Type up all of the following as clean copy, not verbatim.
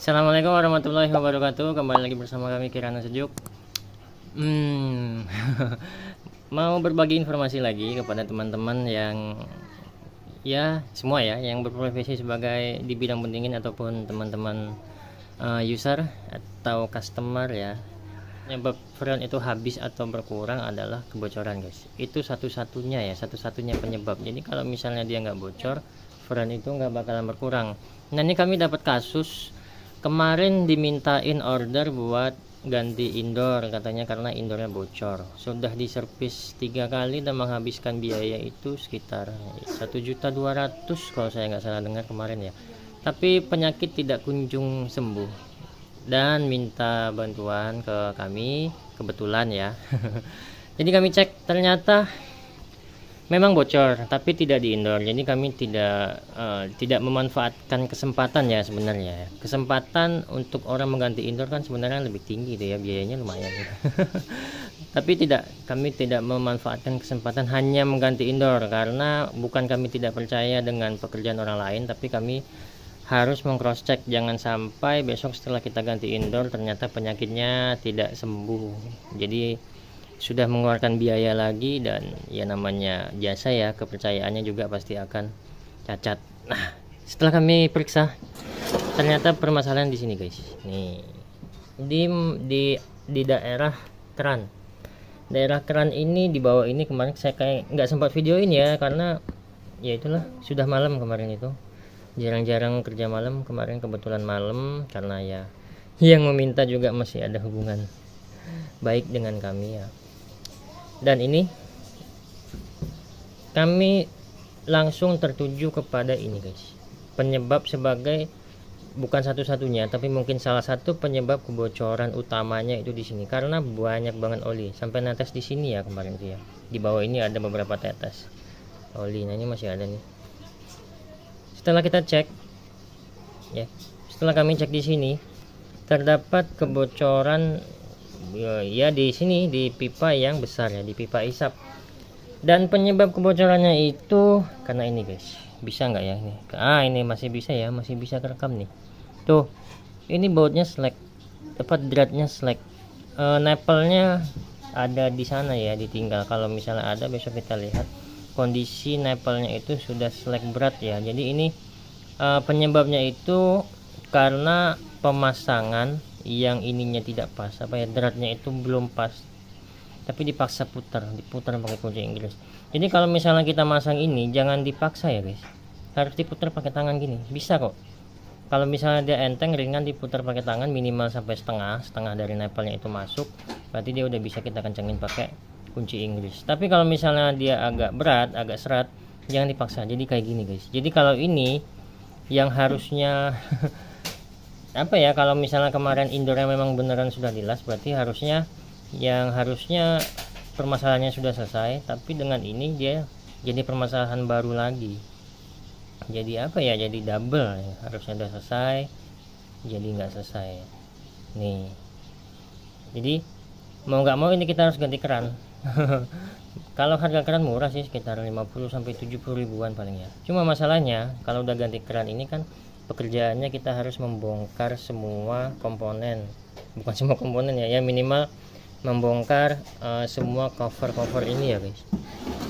Assalamualaikum warahmatullahi wabarakatuh. Kembali lagi bersama kami Kirana Sejuk. Mau berbagi informasi lagi kepada teman-teman yang semua yang berprofesi sebagai di bidang pendingin ataupun teman-teman user atau customer ya. Penyebab freon itu habis atau berkurang adalah kebocoran, guys. Itu satu-satunya penyebab. Jadi kalau misalnya dia nggak bocor, freon itu nggak bakalan berkurang. Nah, ini kami dapat kasus kemarin dimintain order buat ganti indoor, katanya karena indoornya bocor. Sudah diservis 3 kali dan menghabiskan biaya itu sekitar 1.200.000 kalau saya nggak salah dengar kemarin ya. Tapi penyakit tidak kunjung sembuh dan minta bantuan ke kami kebetulan ya. Jadi kami cek, ternyata memang bocor tapi tidak di indoor. Jadi kami tidak memanfaatkan kesempatan ya sebenarnya. Kesempatan untuk orang mengganti indoor kan sebenarnya lebih tinggi itu ya, biayanya lumayan. Tapi kami tidak memanfaatkan kesempatan hanya mengganti indoor karena bukan kami tidak percaya dengan pekerjaan orang lain, tapi kami harus meng-cross check, jangan sampai besok setelah kita ganti indoor ternyata penyakitnya tidak sembuh. Jadi sudah mengeluarkan biaya lagi, dan ya namanya jasa ya, kepercayaannya juga pasti akan cacat. Nah, setelah kami periksa ternyata permasalahan di sini, guys. Nih, di daerah keran ini, di bawah ini kemarin saya kayak nggak sempat videoin ya karena ya itulah sudah malam kemarin itu. Jarang-jarang kerja malam, kemarin kebetulan malam karena ya yang meminta juga masih ada hubungan baik dengan kami ya. Dan ini kami langsung tertuju kepada ini, guys. Penyebab sebagai bukan satu-satunya, tapi mungkin salah satu penyebab kebocoran utamanya itu di sini karena banyak banget oli sampai netes di sini ya kemarin tuh ya. Di bawah ini ada beberapa tetes oli. Nah, ini masih ada nih. Setelah kita cek ya, setelah kami cek di sini terdapat kebocoran ya di sini, di pipa yang besar ya, di pipa isap. Dan penyebab kebocorannya itu karena ini, guys. Bisa nggak ya ini? Ini masih bisa ya, masih bisa kerekam nih. Tuh, ini bautnya slack, dratnya slack. Nepelnya ada di sana ya, ditinggal. Kalau misalnya ada, besok kita lihat kondisi nepelnya itu sudah slack berat ya. Jadi ini penyebabnya itu karena pemasangan yang ininya tidak pas, dratnya itu belum pas, tapi dipaksa diputar pakai kunci Inggris. Jadi kalau misalnya kita masang ini jangan dipaksa ya, guys, harus diputar pakai tangan gini, bisa kok. Kalau misalnya dia enteng ringan, diputar pakai tangan minimal sampai setengah dari nepelnya itu masuk, berarti dia udah bisa kita kencengin pakai kunci Inggris. Tapi kalau misalnya dia agak berat, agak serat, jangan dipaksa. Jadi kayak gini, guys. Jadi kalau ini yang harusnya kalau misalnya kemarin indoornya memang beneran sudah dilas, berarti harusnya permasalahannya sudah selesai, tapi dengan ini dia jadi permasalahan baru lagi. Jadi jadi double ya. Harusnya udah selesai jadi nggak selesai nih. Jadi mau nggak mau ini kita harus ganti keran. Kalau harga keran murah sih, sekitar 50 sampai 70 ribuan paling ya. Cuma masalahnya kalau udah ganti keran ini kan pekerjaannya kita harus membongkar semua komponen, bukan semua komponen ya, minimal membongkar semua cover ini ya, guys.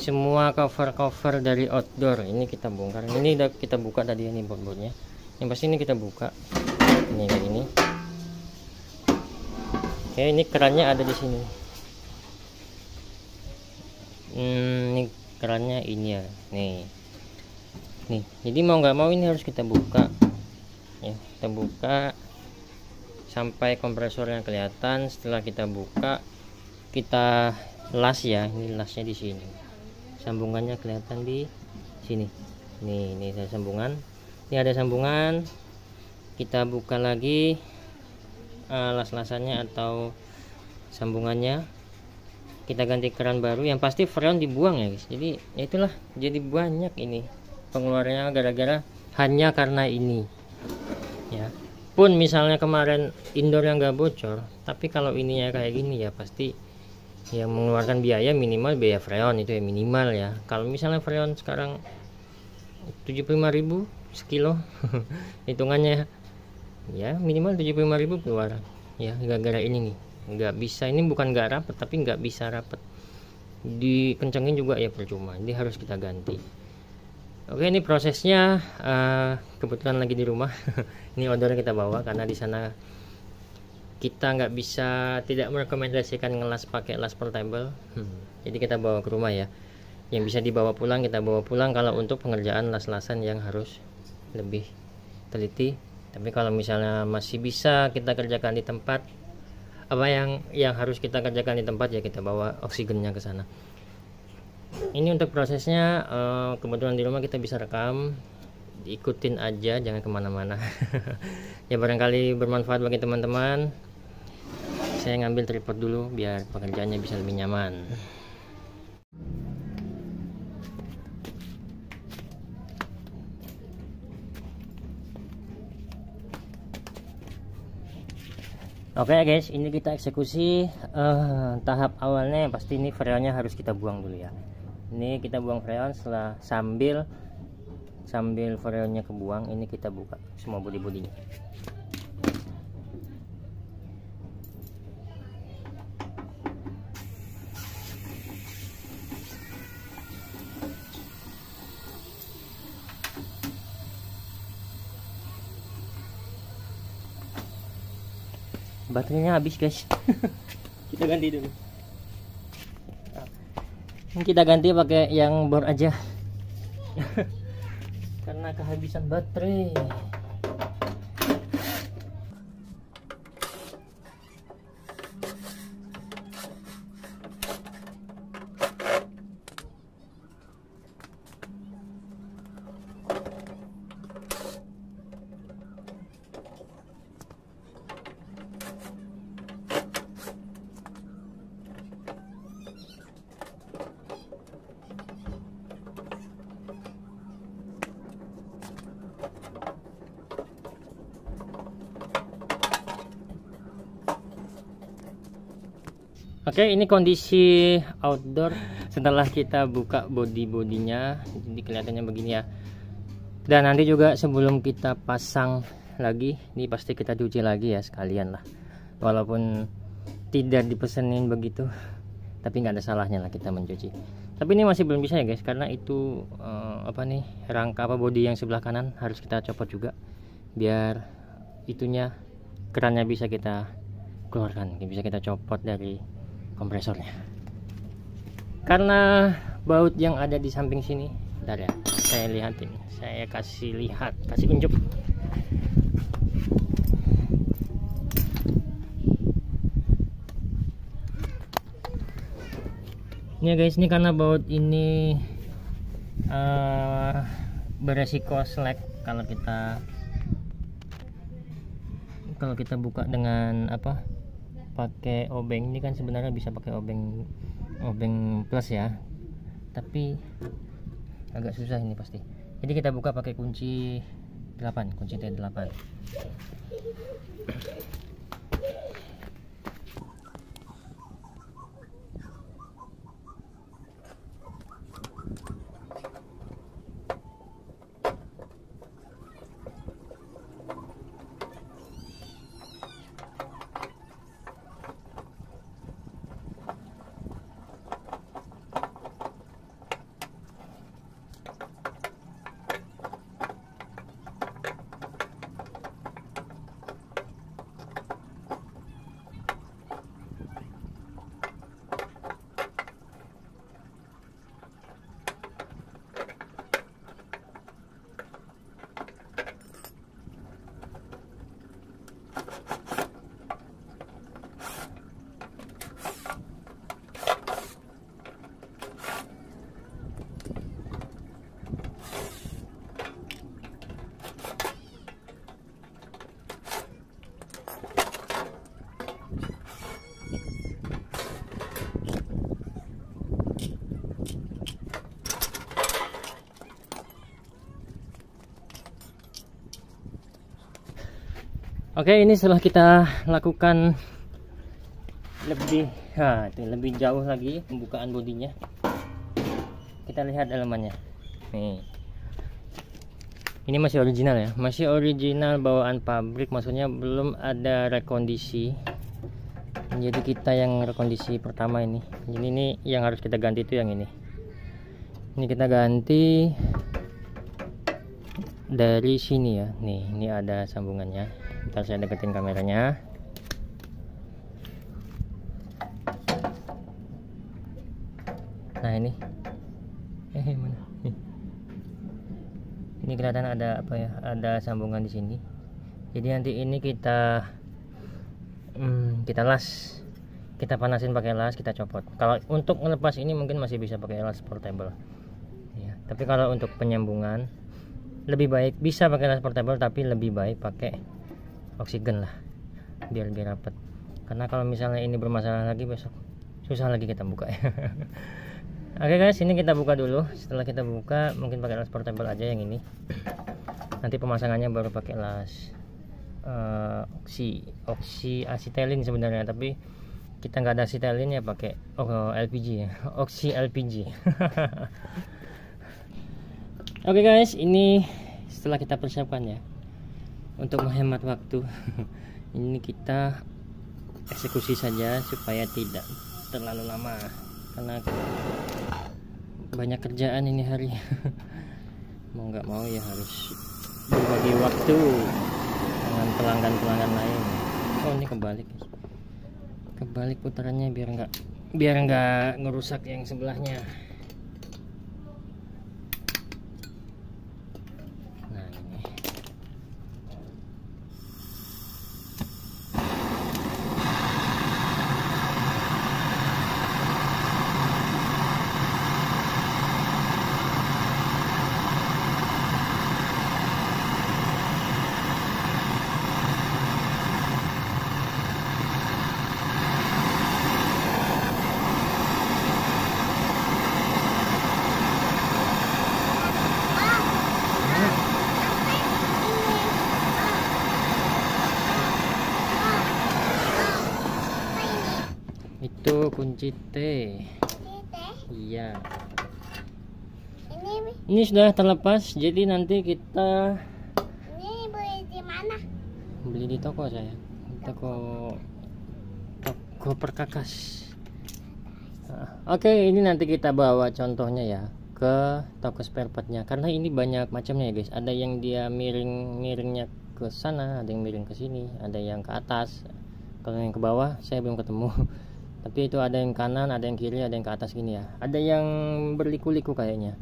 Semua cover dari outdoor ini kita bongkar. Ini udah kita buka tadi, ini board-boardnya. Yang pasti ini kita buka. Ini kayak gini. Oke, ini kerannya ada di sini. Ini kerannya ini ya. Nih. Jadi mau nggak mau ini harus kita buka. Ya, kita buka sampai kompresornya kelihatan. Setelah kita buka, kita las ya. Ini lasnya di sini, sambungannya kelihatan di sini. Ini ada sambungan, kita buka lagi las-lasannya atau sambungannya, kita ganti keran baru. Yang pasti freon dibuang ya, guys. Jadi ya itulah, jadi banyak ini pengeluarannya gara-gara hanya karena ini ya. Pun misalnya kemarin indoor yang nggak bocor, tapi kalau ininya kayak gini ya pasti yang mengeluarkan biaya, minimal biaya freon itu ya minimal ya. Kalau misalnya freon sekarang 75.000 sekilo hitungannya ya minimal 75.000 keluar ya. Gara-gara ini nih nggak bisa, ini bukan nggak rapet tapi nggak bisa rapet, dikencengin juga ya percuma, ini harus kita ganti. Oke, ini prosesnya kebetulan lagi di rumah. Ini order kita bawa karena di sana kita nggak bisa, tidak merekomendasikan ngelas pakai las portable. Jadi kita bawa ke rumah ya, yang bisa dibawa pulang kita bawa pulang kalau untuk pengerjaan las-lasan yang harus lebih teliti. Tapi kalau misalnya masih bisa kita kerjakan di tempat, apa yang harus kita kerjakan di tempat ya kita bawa oksigennya ke sana. Ini untuk prosesnya, kebetulan di rumah kita bisa rekam, ikutin aja, jangan kemana-mana. Ya barangkali bermanfaat bagi teman-teman. Saya ngambil tripod dulu biar pekerjaannya bisa lebih nyaman. Oke guys, ini kita eksekusi. Tahap awalnya pasti ini freonnya harus kita buang dulu ya. Ini kita buang freon, setelah sambil freonnya kebuang, ini kita buka semua bodi-bodinya. Baterainya habis guys. Kita ganti dulu. Ini kita ganti pakai yang bor aja. Karena kehabisan baterai. Oke, ini kondisi outdoor setelah kita buka bodi-bodinya. Jadi kelihatannya begini ya. Dan nanti juga sebelum kita pasang lagi, ini pasti kita cuci lagi ya sekalian lah. Walaupun tidak dipesenin begitu, tapi nggak ada salahnya lah kita mencuci. Tapi ini masih belum bisa ya guys, karena itu rangka bodi yang sebelah kanan harus kita copot juga, biar itunya, kerannya bisa kita keluarkan, bisa kita copot dari kompresornya. Karena baut yang ada di samping sini, bentar ya, saya lihatin, saya kasih unjuk. Ini ya guys, ini karena baut ini beresiko slack kalau kita buka dengan pakai obeng. Ini kan sebenarnya bisa pakai obeng plus ya, tapi agak susah ini pasti. Jadi kita buka pakai kunci 8, kunci T8. Oke, ini setelah kita lakukan lebih jauh lagi pembukaan bodinya, kita lihat dalamannya nih. Ini masih original ya, masih original bawaan pabrik, maksudnya belum ada rekondisi. Jadi kita yang rekondisi pertama ini. Jadi ini yang harus kita ganti itu yang ini. Ini kita ganti dari sini ya. Nih, ini ada sambungannya. Ntar saya deketin kameranya. Nah ini, mana? Ini kelihatan ada apa ya? Ada sambungan di sini. Jadi nanti ini kita las, kita panasin pakai las, kita copot. Kalau untuk ngelepas ini mungkin masih bisa pakai las portable. Ya, tapi kalau untuk penyambungan lebih baik bisa pakai las portable, tapi lebih baik pakai oksigen lah, biar rapat. Karena kalau misalnya ini bermasalah lagi besok susah lagi kita buka ya. Oke guys, ini kita buka dulu. Setelah kita buka, mungkin pakai las portable aja yang ini. Nanti pemasangannya baru pakai las oksi asitelin sebenarnya, tapi kita nggak ada asitelin ya, pakai LPG ya, oksi LPG. Oke guys, ini setelah kita persiapkan ya, untuk menghemat waktu. Ini kita eksekusi saja supaya tidak terlalu lama, karena banyak kerjaan ini hari. Mau nggak mau ya harus berbagi waktu dengan pelanggan lain. Oh ini kebalik putarannya biar nggak ngerusak yang sebelahnya. Nah ini. Itu kunci T. Iya. Ini sudah terlepas, jadi nanti kita beli di mana? Beli di toko saya. Toko perkakas. Oke, ini nanti kita bawa contohnya ya ke toko spare partnya, karena ini banyak macamnya ya guys. Ada yang dia miringnya ke sana, ada yang miring ke sini, ada yang ke atas. Kalau yang ke bawah saya belum ketemu. Tapi itu ada yang kanan, ada yang kiri, ada yang ke atas gini ya. Ada yang berliku-liku kayaknya.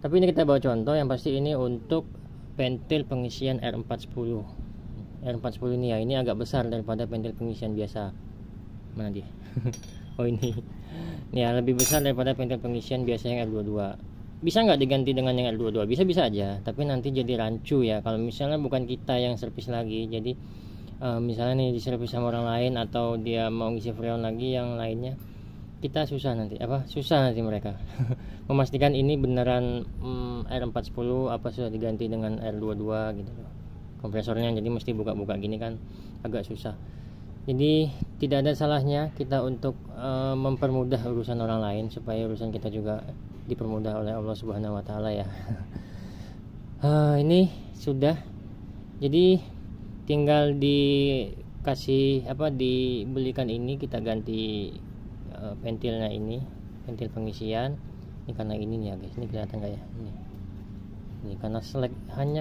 Tapi ini kita bawa contoh, yang pasti ini untuk pentil pengisian R410. R410 ini ya, ini agak besar daripada pentil pengisian biasa. Mana dia? Oh ini. Ini ya, lebih besar daripada pentil pengisian biasa yang R22. Bisa nggak diganti dengan yang R22? Bisa aja, tapi nanti jadi rancu ya. Kalau misalnya bukan kita yang servis lagi, jadi misalnya nih diservis sama orang lain, atau dia mau ngisi freon lagi yang lainnya, kita susah nanti mereka memastikan ini beneran R410 apa sudah diganti dengan R22 gitu loh kompresornya. Jadi mesti buka-buka gini kan agak susah. Jadi tidak ada salahnya kita untuk mempermudah urusan orang lain, supaya urusan kita juga dipermudah oleh Allah Subhanahu wa taala ya. Ini sudah, jadi tinggal dibelikan ini, kita ganti pentilnya ini, pentil pengisian ini. Karena ini nih ya guys, ini kelihatan nggak ya, ini karena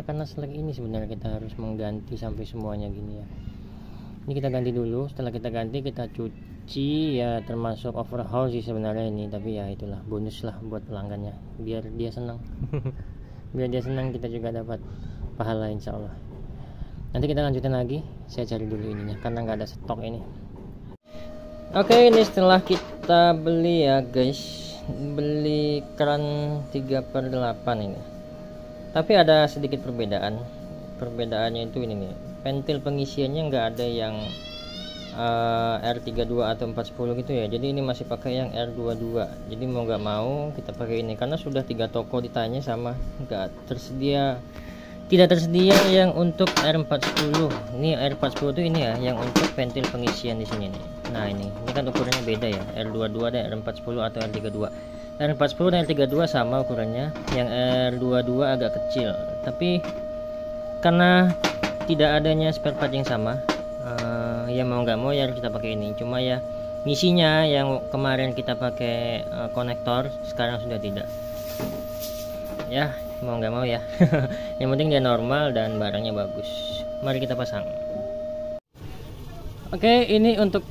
karena selek ini sebenarnya kita harus mengganti sampai semuanya gini ya. Ini kita ganti dulu. Setelah kita ganti, kita cuci ya, termasuk overhaul sih sebenarnya ini, tapi ya itulah bonus lah buat pelanggannya, biar dia senang. Biar dia senang, kita juga dapat pahala insyaallah. Nanti kita lanjutin lagi. Saya cari dulu ininya karena nggak ada stok ini. Oke, ini setelah kita beli ya guys, beli keran 3/8 ini. Tapi ada sedikit perbedaan. Perbedaannya itu ini nih, pentil pengisiannya nggak ada yang R32 atau 410 gitu ya. Jadi ini masih pakai yang R22. Jadi mau nggak mau kita pakai ini, karena sudah 3 toko ditanya sama tidak tersedia yang untuk R410. Ini R410 itu ini ya, yang untuk pentil pengisian di sini nih. Nah ini kan ukurannya beda ya, R22 dan R410 atau R32. R40 dan R32 sama ukurannya, yang R22 agak kecil, tapi karena tidak adanya spare part yang sama, ya mau nggak mau ya harus kita pakai ini. Cuma ya misinya yang kemarin kita pakai konektor sekarang sudah tidak, ya mau nggak mau ya. Yang penting dia normal dan barangnya bagus. Mari kita pasang. Oke, ini untuk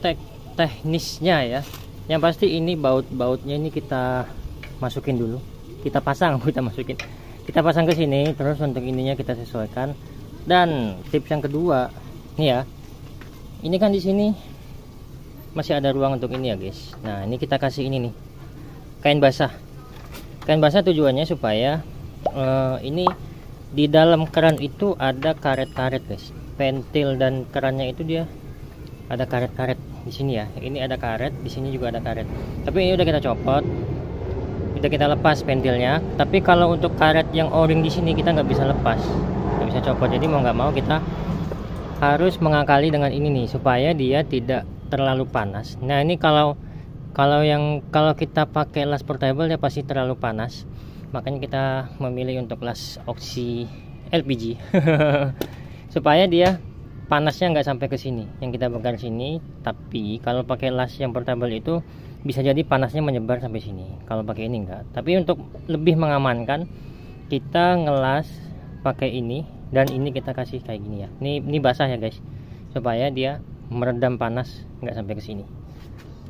teknisnya ya. Yang pasti ini baut-bautnya ini kita masukin dulu. Kita pasang, kita masukin. Kita pasang ke sini, terus untuk ininya kita sesuaikan. Dan tips yang kedua, nih ya. Ini kan di sini masih ada ruang untuk ini ya, guys. Nah, ini kita kasih ini nih. Kain basah. Kain basah tujuannya supaya ini di dalam keran itu ada karet-karet, guys. Pentil dan kerannya itu dia ada karet-karet di sini ya. Ini ada karet, di sini juga ada karet. Tapi ini udah kita copot, udah kita lepas pentilnya. Tapi kalau untuk karet yang o-ring di sini kita nggak bisa lepas, nggak bisa copot. Jadi mau nggak mau kita harus mengakali dengan ini nih supaya dia tidak terlalu panas. Nah ini kalau kita pakai las portable ya pasti terlalu panas. Makanya kita memilih untuk las oksi LPG supaya dia panasnya nggak sampai ke sini, yang kita bakar sini. Tapi kalau pakai las yang portable itu bisa jadi panasnya menyebar sampai sini. Kalau pakai ini enggak. Tapi untuk lebih mengamankan, kita ngelas pakai ini, dan ini kita kasih kayak gini ya. Ini basah ya guys, supaya dia meredam panas nggak sampai ke sini.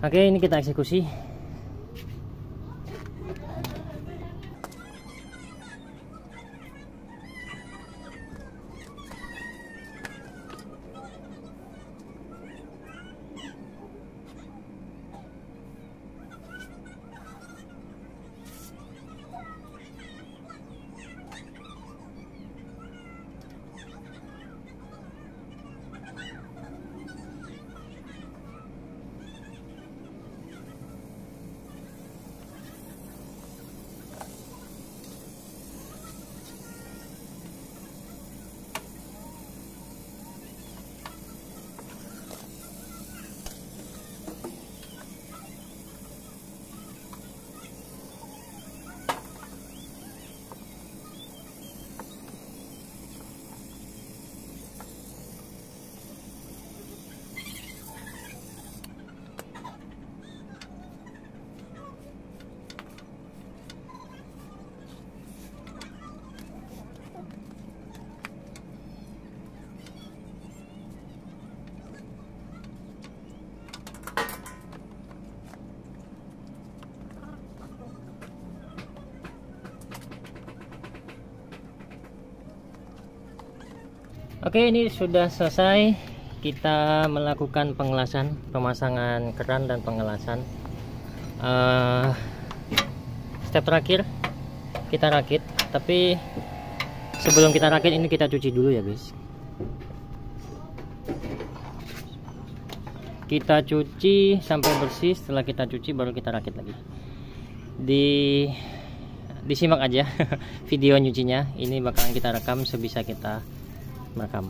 Oke, ini kita eksekusi. Oke, ini sudah selesai. Kita melakukan pengelasan, pemasangan keran dan pengelasan. Step terakhir kita rakit. Tapi sebelum kita rakit ini kita cuci dulu ya guys. Kita cuci sampai bersih. Setelah kita cuci baru kita rakit lagi. Disimak aja video nyucinya. Ini bakalan kita rekam sebisa kita merekam.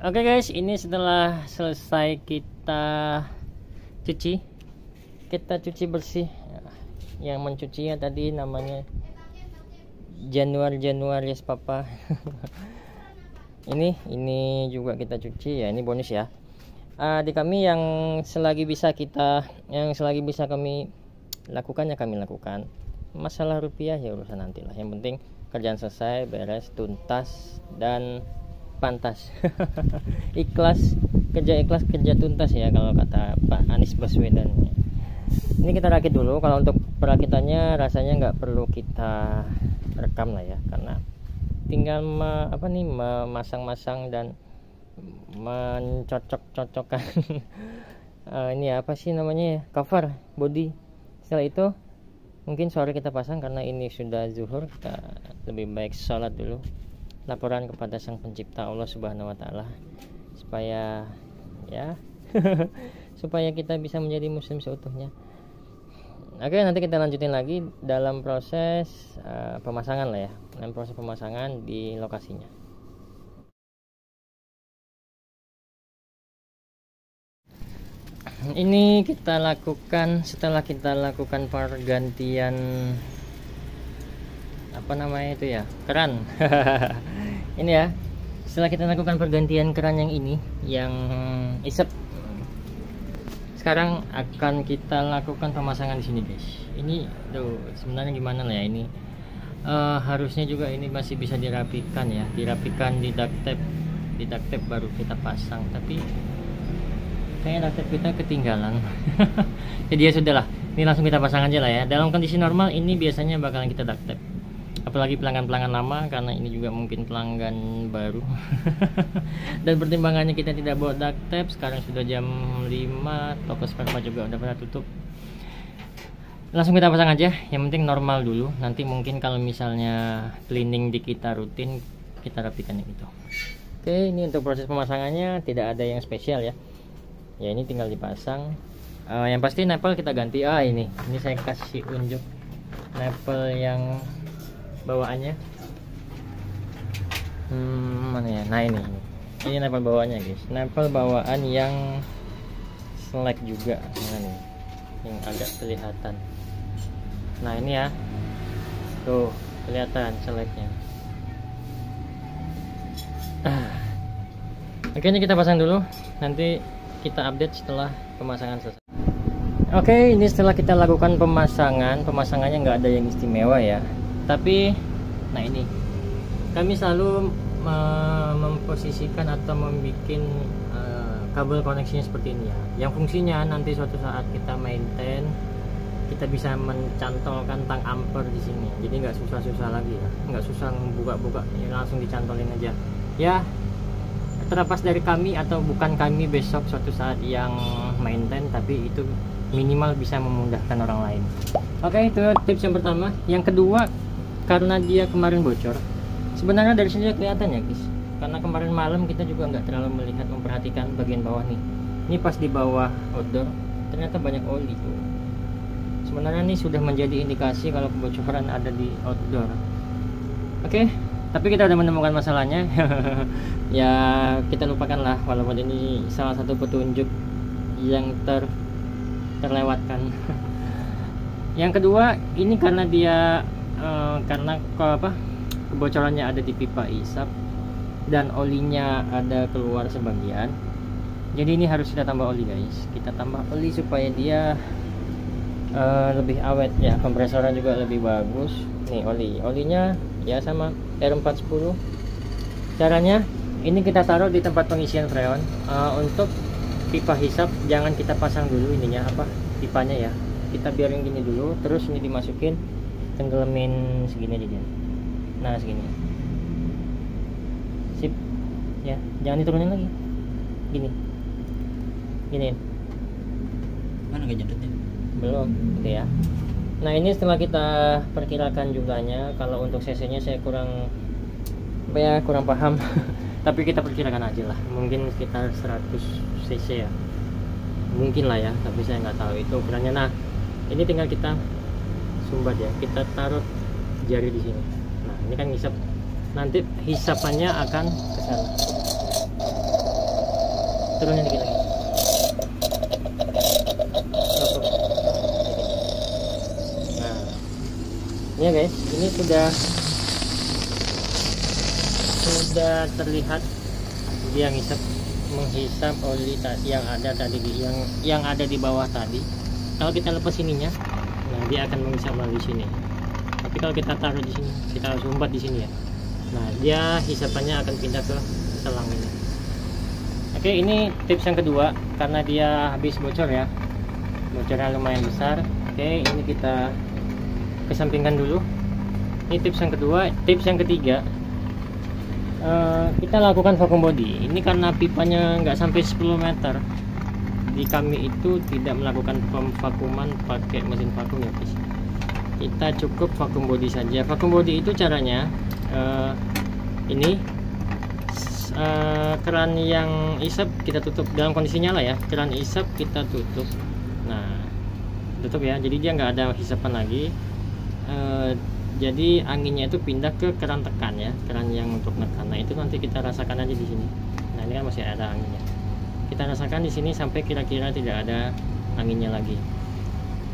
Oke guys, ini setelah selesai kita cuci bersih. Yang mencucinya tadi namanya Januarius Papa. ini juga kita cuci ya, ini bonus ya. Di kami yang selagi bisa kami lakukan ya kami lakukan. Masalah rupiah ya urusan nantilah. Yang penting kerjaan selesai, beres, tuntas dan pantas. Ikhlas, kerja tuntas ya kalau kata Pak Anies Baswedan. Ini kita rakit dulu. Kalau untuk perakitannya rasanya nggak perlu kita rekam lah ya, karena tinggal memasang-masang dan mencocok-cocokkan ini apa sih namanya ya, cover body. Setelah itu mungkin sore kita pasang, karena ini sudah zuhur, kita lebih baik sholat dulu, laporan kepada Sang Pencipta Allah Subhanahu wa taala supaya ya supaya kita bisa menjadi muslim seutuhnya. Oke, nanti kita lanjutin lagi dalam proses pemasangan lah ya, dalam proses pemasangan di lokasinya. Ini kita lakukan setelah kita lakukan pergantian apa namanya itu ya, keran. Ini ya, setelah kita lakukan pergantian keran yang ini, yang isep, sekarang akan kita lakukan pemasangan di sini guys. Ini tuh sebenarnya gimana lah ya, ini harusnya juga ini masih bisa dirapikan ya, dirapikan di duct tape baru kita pasang, tapi kayaknya duct tape kita ketinggalan. Jadi ya sudahlah, ini langsung kita pasang aja lah ya. Dalam kondisi normal ini biasanya bakalan kita duct tape, apalagi pelanggan-pelanggan lama, karena ini juga mungkin pelanggan baru. Dan pertimbangannya kita tidak bawa duct tape, sekarang sudah jam 5, toko spare part juga udah pada tutup. Langsung kita pasang aja, yang penting normal dulu. Nanti mungkin kalau misalnya cleaning di kita rutin, kita rapikan gitu. Oke, ini untuk proses pemasangannya tidak ada yang spesial ya. Ya ini tinggal dipasang. Yang pasti napel kita ganti. Ini saya kasih unjuk napel yang bawaannya. Mana ya? Nah ini napel bawaannya guys. Napel bawaan yang selek juga. Nah nih, yang agak kelihatan. Nah ini ya, tuh kelihatan seleknya. Oke, ini kita pasang dulu. Nanti kita update setelah pemasangan selesai. Oke, ini setelah kita lakukan pemasangannya nggak ada yang istimewa ya. Tapi, nah ini, kami selalu memposisikan atau membuat kabel koneksinya seperti ini ya. Yang fungsinya nanti suatu saat kita maintain, kita bisa mencantolkan tang ampere di sini. Jadi nggak susah-susah lagi ya, nggak susah buka-buka, ya langsung dicantolin aja. Ya, terlepas dari kami atau bukan kami besok suatu saat yang maintain, tapi itu minimal bisa memudahkan orang lain. Oke, itu tips yang pertama. Yang kedua, karena dia kemarin bocor, sebenarnya dari sini kelihatan ya guys, karena kemarin malam kita juga nggak terlalu memperhatikan bagian bawah nih. Ini pas di bawah outdoor ternyata banyak oli tuh. Sebenarnya ini sudah menjadi indikasi kalau kebocoran ada di outdoor. Oke, tapi kita udah menemukan masalahnya. Ya kita lupakan lah, walaupun ini salah satu petunjuk yang terlewatkan. Yang kedua, ini karena dia karena kebocorannya ada di pipa isap dan olinya ada keluar sebagian, jadi ini harus kita tambah oli guys. Kita tambah oli supaya dia lebih awet ya, kompresornya juga lebih bagus. Nih olinya ya sama R410. Caranya ini kita taruh di tempat pengisian freon. Untuk pipa hisap jangan kita pasang dulu ininya pipanya ya, kita biarin gini dulu, terus ini dimasukin, tenggelamin segini aja dia. Nah segini, sip ya, jangan diturunin lagi, giniin. Mana kejadiannya? Belum gitu ya. Nah ini setelah kita perkirakan jumlahnya, kalau untuk cc nya saya kurang paham. Tapi kita perkirakan aja lah, mungkin sekitar 100 cc ya, mungkin lah ya, tapi saya nggak tahu itu ukurannya. Nah ini tinggal kita sumbat ya, kita taruh jari di sini. Nah ini kan hisap, nanti hisapannya akan ke sana. turunin dikit lagi. Nah, ini ya guys, ini sudah terlihat dia menghisap oli yang ada tadi yang ada di bawah tadi. Kalau kita lepas ininya, nah dia akan menghisap melalui sini. Tapi kalau kita taruh di sini, kita harus umpat di sini ya. Nah, dia hisapannya akan pindah ke selang ini. Oke, ini tips yang kedua karena dia habis bocor ya. Bocornya lumayan besar. Oke, ini kita kesampingkan dulu. Ini tips yang kedua. Tips yang ketiga, kita lakukan vacuum body. Ini karena pipanya nggak sampai 10 meter. Di kami itu tidak melakukan pemvakuuman pakai mesin vakum ya guys. Kita cukup vacuum body saja. Vacuum body itu caranya ini keran yang isap kita tutup dalam kondisi nyala ya. Keran isap kita tutup. Nah, tutup ya. Jadi dia nggak ada hisapan lagi. Jadi anginnya itu pindah ke keran tekan ya, keran yang untuk nekan. Nah, itu nanti kita rasakan aja di sini. Nah, ini kan masih ada anginnya. Kita rasakan di sini sampai kira-kira tidak ada anginnya lagi.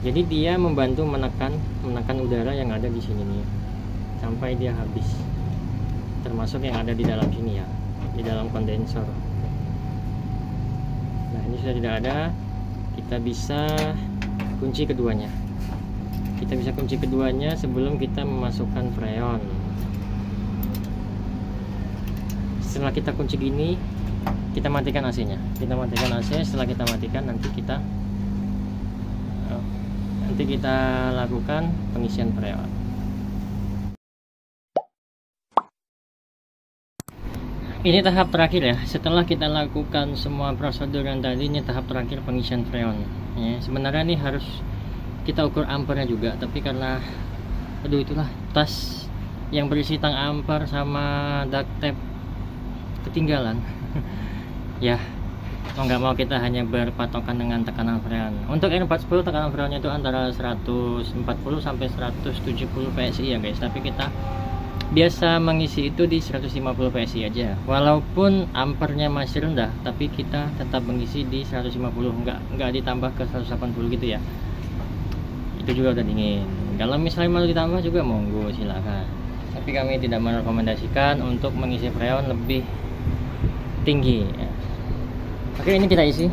Jadi dia membantu menekan udara yang ada di sini nih sampai dia habis. Termasuk yang ada di dalam sini ya, di dalam kondensor. Nah, ini sudah tidak ada. Kita bisa kunci keduanya. Kita bisa kunci keduanya sebelum kita memasukkan freon. Setelah kita kunci gini, kita matikan AC-nya. Kita matikan AC. Setelah kita matikan, nanti kita lakukan pengisian freon. Ini tahap terakhir ya. Setelah kita lakukan semua prosedur yang tadi, ini tahap terakhir pengisian freon. Ya, sebenarnya ini harus kita ukur ampernya juga, tapi karena itulah tas yang berisi tang amper sama duct tape ketinggalan. Ya, mau nggak mau kita hanya berpatokan dengan tekanan freon. Untuk R40 tekanan freonnya itu antara 140 sampai 170 PSI ya guys. Tapi kita biasa mengisi itu di 150 PSI aja. Walaupun ampernya masih rendah, tapi kita tetap mengisi di 150, nggak ditambah ke 180 gitu ya. Itu juga udah dingin. Kalau misalnya mau ditambah juga monggo silakan. Tapi kami tidak merekomendasikan untuk mengisi freon lebih tinggi ya. Oke, ini kita isi.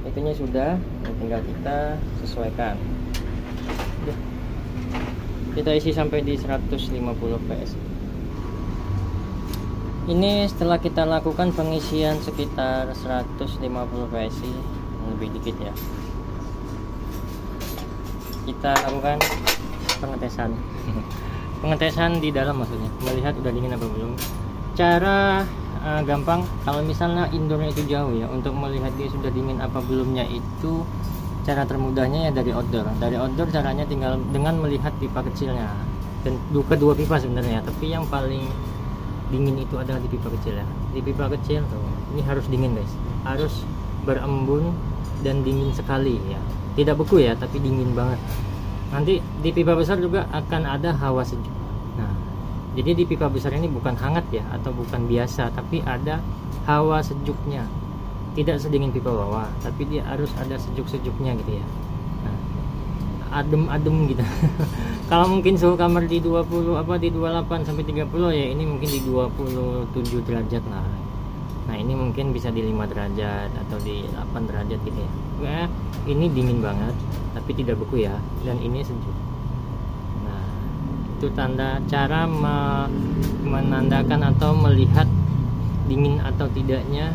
Itunya sudah, tinggal kita sesuaikan. Kita isi sampai di 150 PSI. Ini setelah kita lakukan pengisian sekitar 150 PSI, lebih dikit ya. Kita lakukan pengetesan. Pengetesan di dalam maksudnya, melihat udah dingin apa belum. Cara gampang, kalau misalnya indoornya itu jauh ya, untuk melihat dia sudah dingin apa belumnya itu cara termudahnya ya dari outdoor. Dari outdoor caranya tinggal dengan melihat pipa kecilnya, dan kedua pipa sebenarnya, tapi yang paling dingin itu adalah di pipa kecil ya. Di pipa kecil tuh, ini harus dingin guys, harus berembun dan dingin sekali ya, tidak beku ya, tapi dingin banget. Nanti di pipa besar juga akan ada hawa sejuk. Nah, jadi di pipa besar ini bukan hangat ya, atau bukan biasa, tapi ada hawa sejuknya. Tidak sedingin pipa bawah, tapi dia harus ada sejuk-sejuknya gitu ya. Nah, adem-adem gitu. Kalau mungkin suhu kamar di 20 di 28 sampai 30 ya, ini mungkin di 27 derajat lah. Nah, ini mungkin bisa di 5 derajat atau di 8 derajat gitu ya. Nah, ini dingin banget tapi tidak beku ya, dan ini sejuk. Nah, itu tanda cara menandakan atau melihat dingin atau tidaknya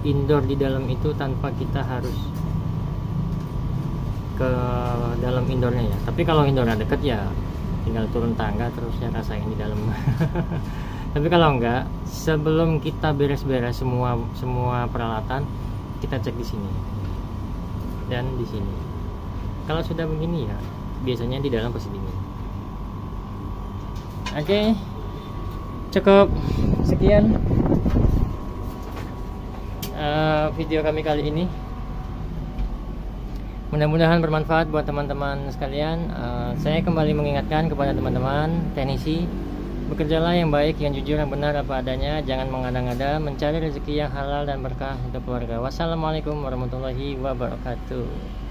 indoor di dalam itu tanpa kita harus ke dalam indoornya ya. Tapi kalau indoornya deket ya tinggal turun tangga terus ya rasain di dalam. Tapi kalau enggak, sebelum kita beres-beres semua peralatan, kita cek di sini dan di sini. Kalau sudah begini ya biasanya di dalam pasti dingin. Oke, cukup sekian video kami kali ini. Mudah-mudahan bermanfaat buat teman-teman sekalian. Saya kembali mengingatkan kepada teman-teman teknisi Bekerjalah yang baik, yang jujur, yang benar apa adanya. Jangan mengada-ngada, mencari rezeki yang halal dan berkah untuk keluarga. Wassalamualaikum warahmatullahi wabarakatuh.